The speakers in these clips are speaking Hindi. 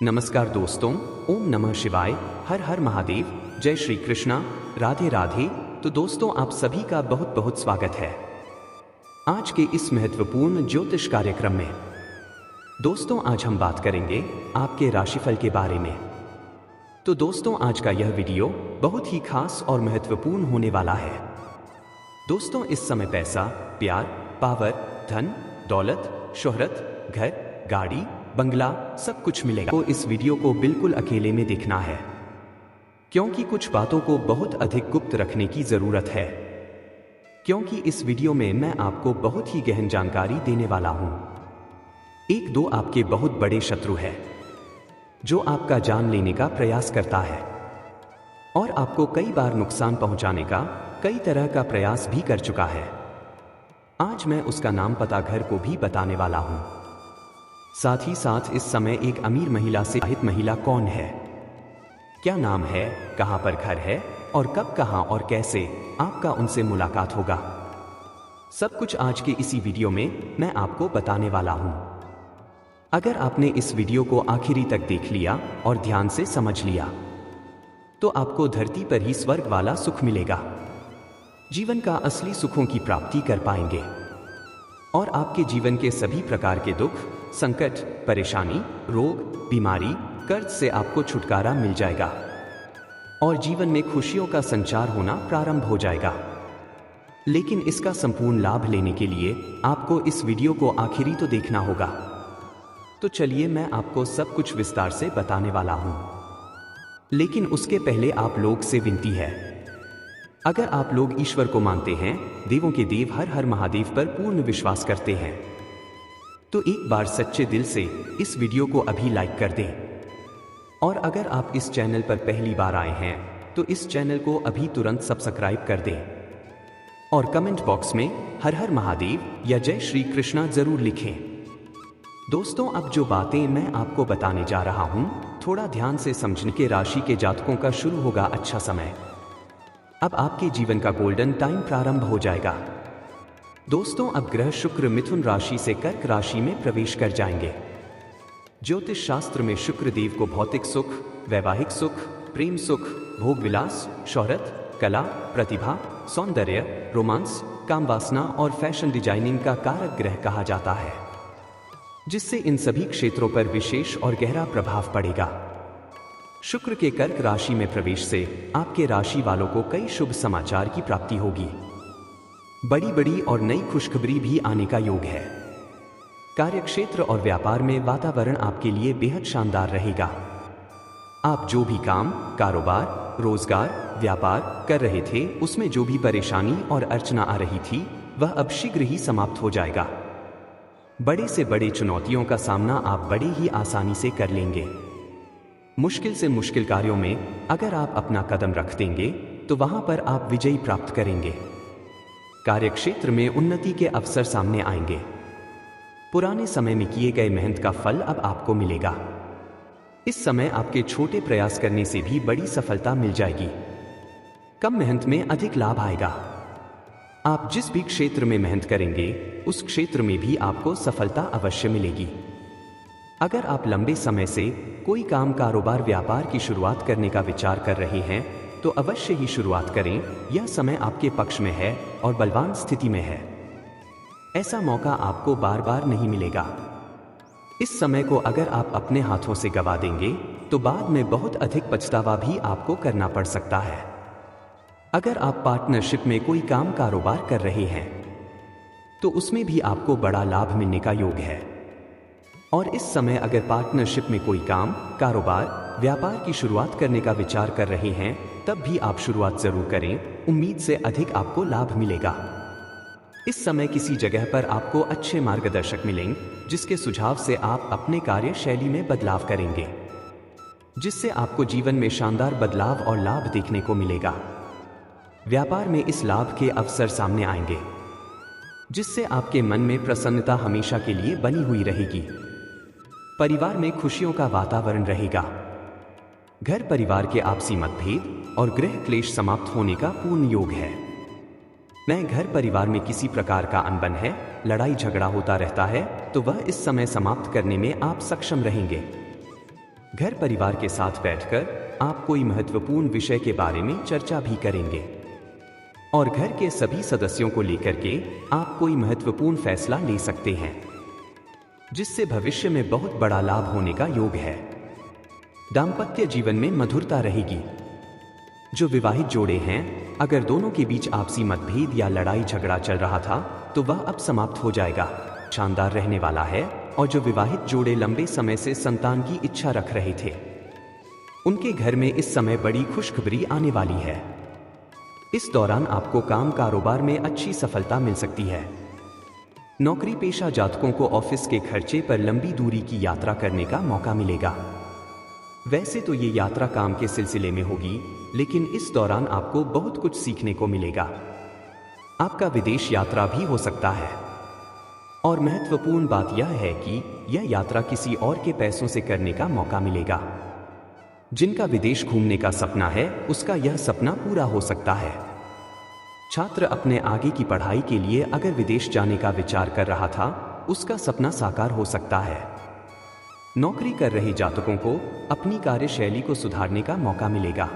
नमस्कार दोस्तों, ओम नमः शिवाय, हर हर महादेव, जय श्री कृष्णा, राधे राधे। तो दोस्तों, आप सभी का बहुत बहुत स्वागत है आज के इस महत्वपूर्ण ज्योतिष कार्यक्रम में। दोस्तों, आज हम बात करेंगे आपके राशिफल के बारे में। तो दोस्तों, आज का यह वीडियो बहुत ही खास और महत्वपूर्ण होने वाला है। दोस्तों, इस समय पैसा, प्यार, पावर, धन, दौलत, शोहरत, घर, गाड़ी, बंगला सब कुछ मिलेगा। तो इस वीडियो को बिल्कुल अकेले में देखना है, क्योंकि कुछ बातों को बहुत अधिक गुप्त रखने की जरूरत है। क्योंकि इस वीडियो में मैं आपको बहुत ही गहन जानकारी देने वाला हूं। एक दो आपके बहुत बड़े शत्रु है जो आपका जान लेने का प्रयास करता है और आपको कई बार नुकसान पहुंचाने का कई तरह का प्रयास भी कर चुका है। आज मैं उसका नाम, पता, घर को भी बताने वाला हूं। साथ ही साथ इस समय एक अमीर महिला से विवाहित महिला कौन है, क्या नाम है, कहां पर घर है और कब, कहां और कैसे आपका उनसे मुलाकात होगा, सब कुछ आज के इसी वीडियो में मैं आपको बताने वाला हूं। अगर आपने इस वीडियो को आखिरी तक देख लिया और ध्यान से समझ लिया तो आपको धरती पर ही स्वर्ग वाला सुख मिलेगा। जीवन का असली सुखों की प्राप्ति कर पाएंगे और आपके जीवन के सभी प्रकार के दुख, संकट, परेशानी, रोग, बीमारी, कर्ज से आपको छुटकारा मिल जाएगा और जीवन में खुशियों का संचार होना प्रारंभ हो जाएगा। लेकिन इसका संपूर्ण लाभ लेने के लिए आपको इस वीडियो को आखिरी तो देखना होगा। तो चलिए, मैं आपको सब कुछ विस्तार से बताने वाला हूं। लेकिन उसके पहले आप लोग से विनती है, अगर आप लोग ईश्वर को मानते हैं, देवों के देव हर हर महादेव पर पूर्ण विश्वास करते हैं, तो एक बार सच्चे दिल से इस वीडियो को अभी लाइक कर दें। और अगर आप इस चैनल पर पहली बार आए हैं तो इस चैनल को अभी तुरंत सब्सक्राइब कर दें और कमेंट बॉक्स में हर हर महादेव या जय श्री कृष्णा जरूर लिखें। दोस्तों, अब जो बातें मैं आपको बताने जा रहा हूं, थोड़ा ध्यान से समझने के राशि के जातकों का शुरू होगा अच्छा समय। अब आपके जीवन का गोल्डन टाइम प्रारंभ हो जाएगा। दोस्तों, अब ग्रह शुक्र मिथुन राशि से कर्क राशि में प्रवेश कर जाएंगे। ज्योतिष शास्त्र में शुक्र देव को भौतिक सुख, वैवाहिक सुख, प्रेम सुख, भोग विलास, शोहरत, कला, प्रतिभा, सौंदर्य, रोमांस, काम वासना और फैशन डिजाइनिंग का कारक ग्रह कहा जाता है, जिससे इन सभी क्षेत्रों पर विशेष और गहरा प्रभाव पड़ेगा। शुक्र के कर्क राशि में प्रवेश से आपके राशि वालों को कई शुभ समाचार की प्राप्ति होगी। बड़ी बड़ी और नई खुशखबरी भी आने का योग है। कार्यक्षेत्र और व्यापार में वातावरण आपके लिए बेहद शानदार रहेगा। आप जो भी काम, कारोबार, रोजगार, व्यापार कर रहे थे, उसमें जो भी परेशानी और अड़चना आ रही थी, वह अब शीघ्र ही समाप्त हो जाएगा। बड़े से बड़े चुनौतियों का सामना आप बड़ी ही आसानी से कर लेंगे। मुश्किल से मुश्किल कार्यों में अगर आप अपना कदम रख देंगे तो वहां पर आप विजयी प्राप्त करेंगे। कार्यक्षेत्र में उन्नति के अवसर सामने आएंगे। पुराने समय में किए गए मेहनत का फल अब आपको मिलेगा। इस समय आपके छोटे प्रयास करने से भी बड़ी सफलता मिल जाएगी। कम मेहनत में अधिक लाभ आएगा। आप जिस भी क्षेत्र में मेहनत करेंगे उस क्षेत्र में भी आपको सफलता अवश्य मिलेगी। अगर आप लंबे समय से कोई काम, कारोबार, व्यापार की शुरुआत करने का विचार कर रहे हैं तो अवश्य ही शुरुआत करें। यह समय आपके पक्ष में है और बलवान स्थिति में है। ऐसा मौका आपको बार बार नहीं मिलेगा। इस समय को अगर आप अपने हाथों से गवा देंगे तो बाद में बहुत अधिक पछतावा भी आपको करना पड़ सकता है। अगर आप पार्टनरशिप में कोई काम, कारोबार कर रहे हैं तो उसमें भी आपको बड़ा लाभ मिलने का योग है। और इस समय अगर पार्टनरशिप में कोई काम, कारोबार, व्यापार की शुरुआत करने का विचार कर रहे हैं तब भी आप शुरुआत जरूर करें। उम्मीद से अधिक आपको लाभ मिलेगा। इस समय किसी जगह पर आपको अच्छे मार्गदर्शक मिलेंगे, जिसके सुझाव से आप अपने कार्य शैली में बदलाव करेंगे, जिससे आपको जीवन में शानदार बदलाव और लाभ देखने को मिलेगा। व्यापार में इस लाभ के अवसर सामने आएंगे, जिससे आपके मन में प्रसन्नता हमेशा के लिए बनी हुई रहेगी। परिवार में खुशियों का वातावरण रहेगा। घर परिवार के आपसी मतभेद और गृह क्लेश समाप्त होने का पूर्ण योग है। मैं घर परिवार में किसी प्रकार का अनबन है, लड़ाई झगड़ा होता रहता है, तो वह इस समय समाप्त करने में आप सक्षम रहेंगे। घर परिवार के साथ बैठकर आप कोई महत्वपूर्ण विषय के बारे में चर्चा भी करेंगे और घर के सभी सदस्यों को लेकर के आप कोई महत्वपूर्ण फैसला ले सकते हैं, जिससे भविष्य में बहुत बड़ा लाभ होने का योग है। दाम्पत्य जीवन में मधुरता रहेगी। जो विवाहित जोड़े हैं, अगर दोनों के बीच आपसी मतभेद या लड़ाई झगड़ा चल रहा था तो वह अब समाप्त हो जाएगा, शानदार रहने वाला है। और जो विवाहित जोड़े लंबे समय से संतान की इच्छा रख रहे थे, उनके घर में इस समय बड़ी खुशखबरी आने वाली है। इस दौरान आपको काम कारोबार में अच्छी सफलता मिल सकती है। नौकरी पेशा जातकों को ऑफिस के खर्चे पर लंबी दूरी की यात्रा करने का मौका मिलेगा। वैसे तो ये यात्रा काम के सिलसिले में होगी, लेकिन इस दौरान आपको बहुत कुछ सीखने को मिलेगा। आपका विदेश यात्रा भी हो सकता है। और महत्वपूर्ण बात यह है कि यह यात्रा किसी और के पैसों से करने का मौका मिलेगा। जिनका विदेश घूमने का सपना है, उसका यह सपना पूरा हो सकता है। छात्र अपने आगे की पढ़ाई के लिए अगर विदेश जाने का विचार कर रहा था, उसका सपना साकार हो सकता है। नौकरी कर रहे जातकों को अपनी कार्यशैली को सुधारने का मौका मिलेगा।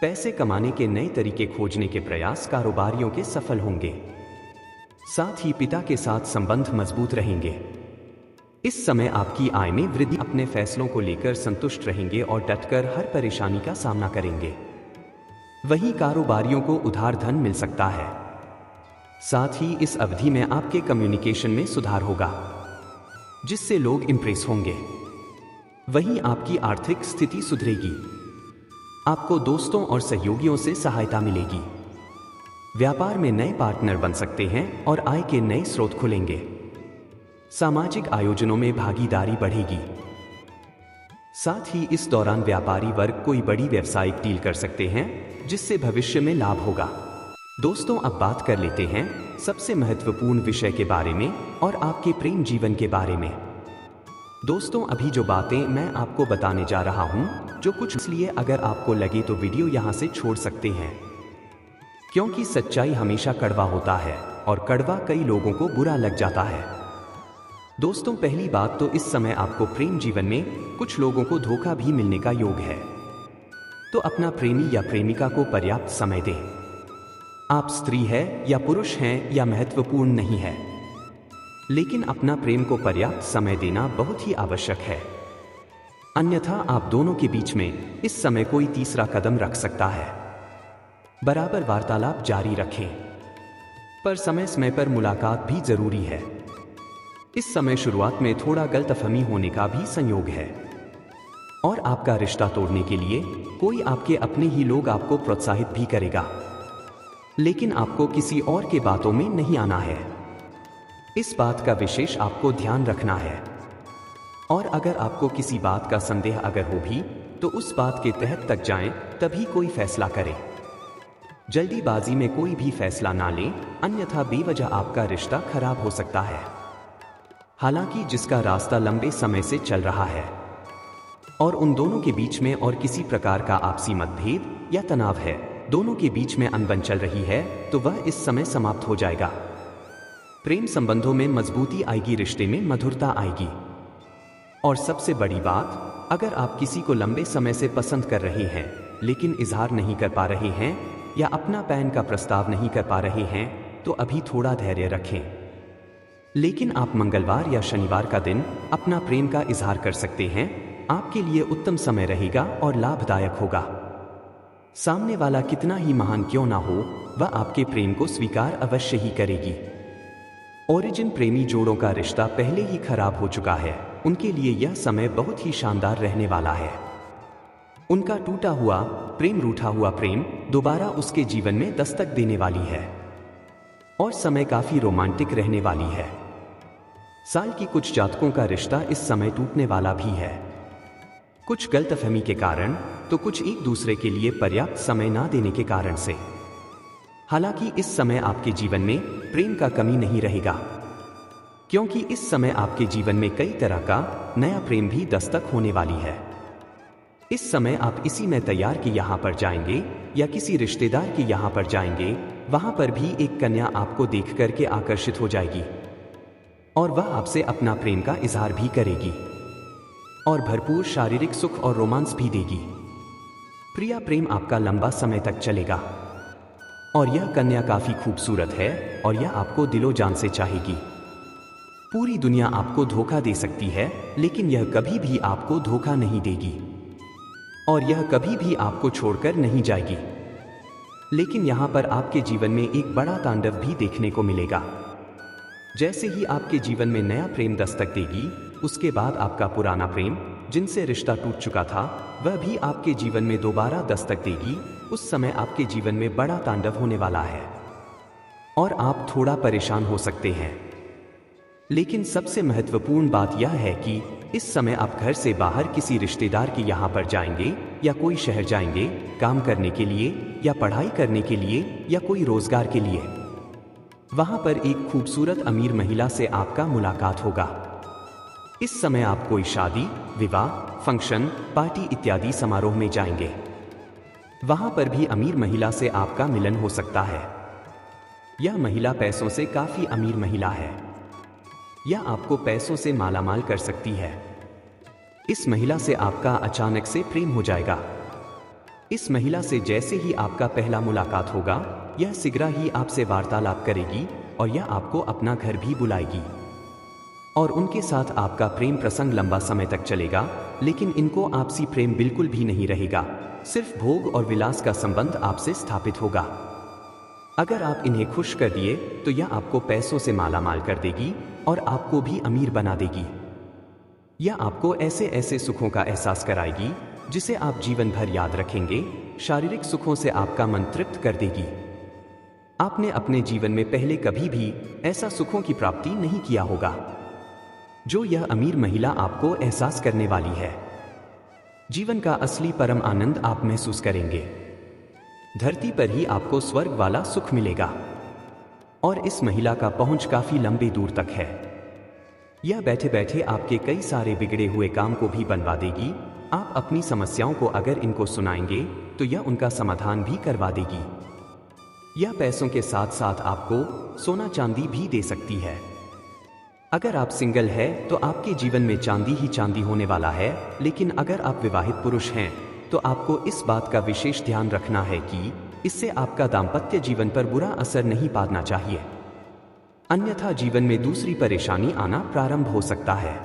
पैसे कमाने के नए तरीके खोजने के प्रयास कारोबारियों के सफल होंगे। साथ ही पिता के साथ संबंध मजबूत रहेंगे। इस समय आपकी आय में वृद्धि। अपने फैसलों को लेकर संतुष्ट रहेंगे और डटकर हर परेशानी का सामना करेंगे। वहीं कारोबारियों को उधार धन मिल सकता है। साथ ही इस अवधि में आपके कम्युनिकेशन में सुधार होगा, जिससे लोग इंप्रेस होंगे। वहीं आपकी आर्थिक स्थिति सुधरेगी। आपको दोस्तों और सहयोगियों से सहायता मिलेगी। व्यापार में नए पार्टनर बन सकते हैं और आय के नए स्रोत खुलेंगे। सामाजिक आयोजनों में भागीदारी बढ़ेगी। साथ ही इस दौरान व्यापारी वर्ग कोई बड़ी व्यावसायिक डील कर सकते हैं, जिससे भविष्य में लाभ होगा। दोस्तों, अब बात कर लेते हैं सबसे महत्वपूर्ण विषय के बारे में और आपके प्रेम जीवन के बारे में। दोस्तों, अभी जो बातें मैं आपको बताने जा रहा हूं, जो कुछ, इसलिए अगर आपको लगे तो वीडियो यहां से छोड़ सकते हैं, क्योंकि सच्चाई हमेशा कड़वा होता है और कड़वा कई लोगों को बुरा लग जाता है। दोस्तों, पहली बात तो इस समय आपको प्रेम जीवन में कुछ लोगों को धोखा भी मिलने का योग है, तो अपना प्रेमी या प्रेमिका को पर्याप्त समय दें। आप स्त्री है या पुरुष हैं या महत्वपूर्ण नहीं है, लेकिन अपना प्रेम को पर्याप्त समय देना बहुत ही आवश्यक है। अन्यथा आप दोनों के बीच में इस समय कोई तीसरा कदम रख सकता है। बराबर वार्तालाप जारी रखें, पर समय समय पर मुलाकात भी जरूरी है। इस समय शुरुआत में थोड़ा गलतफहमी होने का भी संयोग है और आपका रिश्ता तोड़ने के लिए कोई आपके अपने ही लोग आपको प्रोत्साहित भी करेगा, लेकिन आपको किसी और के बातों में नहीं आना है। इस बात का विशेष आपको ध्यान रखना है। और अगर आपको किसी बात का संदेह अगर हो भी, तो उस बात के तहत तक जाएं, तभी कोई फैसला करें। जल्दीबाजी में कोई भी फैसला ना लें, अन्यथा बेवजह आपका रिश्ता खराब हो सकता है। हालांकि जिसका रास्ता लंबे समय से चल रहा है और उन दोनों के बीच में और किसी प्रकार का आपसी मतभेद या तनाव है, दोनों के बीच में अनबन चल रही है, तो वह इस समय समाप्त हो जाएगा। प्रेम संबंधों में मजबूती आएगी, रिश्ते में मधुरता आएगी। और सबसे बड़ी बात, अगर आप किसी को लंबे समय से पसंद कर रहे हैं लेकिन इजहार नहीं कर पा रहे हैं या अपना पैन का प्रस्ताव नहीं कर पा रहे हैं, तो अभी थोड़ा धैर्य रखें। लेकिन आप मंगलवार या शनिवार का दिन अपना प्रेम का इजहार कर सकते हैं। आपके लिए उत्तम समय रहेगा और लाभदायक होगा। सामने वाला कितना ही महान क्यों ना हो, वह आपके प्रेम को स्वीकार अवश्य ही करेगी। ओरिजिन प्रेमी जोड़ों का रिश्ता पहले ही खराब हो चुका है, उनके लिए यह समय बहुत ही शानदार रहने वाला है। उनका टूटा हुआ प्रेम, रूठा हुआ प्रेम दोबारा उसके जीवन में दस्तक देने वाली है और समय काफी रोमांटिक रहने वाली है। साल की कुछ जातकों का रिश्ता इस समय टूटने वाला भी है, कुछ गलतफहमी के कारण, तो कुछ एक दूसरे के लिए पर्याप्त समय ना देने के कारण से। हालांकि इस समय आपके जीवन में प्रेम का कमी नहीं रहेगा, क्योंकि इस समय आपके जीवन में कई तरह का नया प्रेम भी दस्तक होने वाली है। इस समय आप इसी में तैयार कि यहाँ पर जाएंगे या किसी रिश्तेदार के यहाँ पर जाएंगे, वहां पर भी एक कन्या आपको देख करके आकर्षित हो जाएगी और वह आपसे अपना प्रेम का इजहार भी करेगी। और भरपूर शारीरिक सुख और रोमांस भी देगी। प्रिया प्रेम आपका लंबा समय तक चलेगा और यह कन्या काफी खूबसूरत है और यह आपको दिलो जान से चाहेगी। पूरी दुनिया आपको धोखा दे सकती है, लेकिन यह कभी भी आपको धोखा नहीं देगी और यह कभी भी आपको छोड़कर नहीं जाएगी। लेकिन यहाँ पर आपके जीवन में एक बड़ा तांडव भी देखने को मिलेगा। जैसे ही आपके जीवन में नया प्रेम दस्तक देगी, उसके बाद आपका पुराना प्रेम जिनसे रिश्ता टूट चुका था वह भी आपके जीवन में दोबारा दस्तक देगी। उस समय आपके जीवन में बड़ा तांडव होने वाला है और आप थोड़ा परेशान हो सकते हैं। लेकिन सबसे महत्वपूर्ण बात यह है कि इस समय आप घर से बाहर किसी रिश्तेदार के यहाँ पर जाएंगे या कोई शहर जाएंगे काम करने के लिए या पढ़ाई करने के लिए या कोई रोजगार के लिए। वहां पर एक खूबसूरत अमीर महिला से आपका मुलाकात होगा। इस समय आप कोई शादी, विवाह, फंक्शन, पार्टी इत्यादि समारोह में जाएंगे। वहां पर भी अमीर महिला से आपका मिलन हो सकता है। यह महिला पैसों से काफी अमीर महिला है। यह आपको पैसों से मालामाल कर सकती है। इस महिला से आपका अचानक से प्रेम हो जाएगा। इस महिला से जैसे ही आपका पहला मुलाकात होगा, यह शीघ्र ही आपसे वार्तालाप करेगी और यह आपको अपना घर भी बुलाएगी और उनके साथ आपका प्रेम प्रसंग लंबा समय तक चलेगा। लेकिन इनको आपसी प्रेम बिल्कुल भी नहीं रहेगा, सिर्फ भोग और विलास का संबंध आपसे स्थापित होगा। अगर आप इन्हें खुश कर दिए तो यह आपको पैसों से मालामाल कर देगी और आपको भी अमीर बना देगी। यह आपको ऐसे ऐसे सुखों का एहसास कराएगी जिसे आप जीवन भर याद रखेंगे। शारीरिक सुखों से आपका मन तृप्त कर देगी। आपने अपने जीवन में पहले कभी भी ऐसा सुखों की प्राप्ति नहीं किया होगा जो यह अमीर महिला आपको एहसास करने वाली है। जीवन का असली परम आनंद आप महसूस करेंगे। धरती पर ही आपको स्वर्ग वाला सुख मिलेगा और इस महिला का पहुंच काफी लंबे दूर तक है। यह बैठे बैठे आपके कई सारे बिगड़े हुए काम को भी बनवा देगी। आप अपनी समस्याओं को अगर इनको सुनाएंगे तो यह उनका समाधान भी करवा देगी। यह पैसों के साथ साथ आपको सोना चांदी भी दे सकती है। अगर आप सिंगल है तो आपके जीवन में चांदी ही चांदी होने वाला है। लेकिन अगर आप विवाहित पुरुष हैं तो आपको इस बात का विशेष ध्यान रखना है कि इससे आपका दाम्पत्य जीवन पर बुरा असर नहीं पड़ना चाहिए, अन्यथा जीवन में दूसरी परेशानी आना प्रारंभ हो सकता है।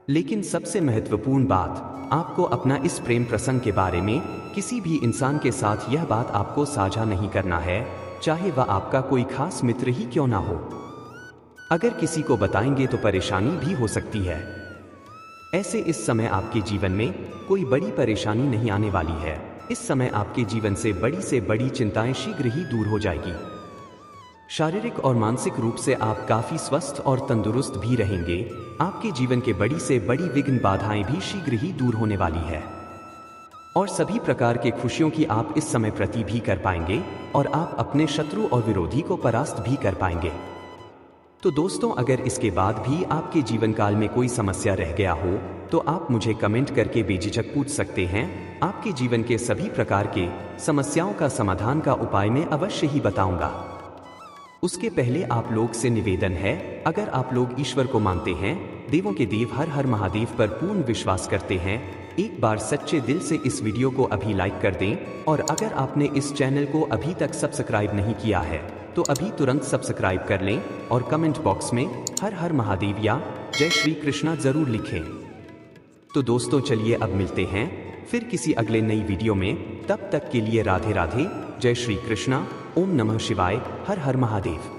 लेकिन सबसे महत्वपूर्ण बात, आपको अपना इस प्रेम प्रसंग के बारे में किसी भी इंसान के साथ यह बात आपको साझा नहीं करना है, चाहे वह आपका कोई खास मित्र ही क्यों ना हो। अगर किसी को बताएंगे तो परेशानी भी हो सकती है। ऐसे इस समय आपके जीवन में कोई बड़ी परेशानी नहीं आने वाली है। इस समय आपके जीवन से बड़ी चिंताएं शीघ्र ही दूर हो जाएगी। शारीरिक और मानसिक रूप से आप काफी स्वस्थ और तंदुरुस्त भी रहेंगे। आपके जीवन के बड़ी से बड़ी विघ्न बाधाएं भी शीघ्र ही दूर होने वाली है और सभी प्रकार के खुशियों की आप इस समय प्रति भी कर पाएंगे और आप अपने शत्रु और विरोधी को परास्त भी कर पाएंगे। तो दोस्तों, अगर इसके बाद भी आपके जीवन काल में कोई समस्या रह गया हो तो आप मुझे कमेंट करके बेझिझक पूछ सकते हैं। आपके जीवन के सभी प्रकार के समस्याओं का समाधान का उपाय मैं अवश्य ही बताऊंगा। उसके पहले आप लोग से निवेदन है, अगर आप लोग ईश्वर को मानते हैं, देवों के देव हर हर महादेव पर पूर्ण विश्वास करते हैं, एक बार सच्चे दिल से इस वीडियो को अभी लाइक कर दें और अगर आपने इस चैनल को अभी तक सब्सक्राइब नहीं किया है तो अभी तुरंत सब्सक्राइब कर लें और कमेंट बॉक्स में हर हर महादेव या जय श्री कृष्णा जरूर लिखें। तो दोस्तों, चलिए अब मिलते हैं फिर किसी अगले नई वीडियो में। तब तक के लिए राधे राधे, जय श्री कृष्णा, ओम नमः शिवाय, हर हर महादेव।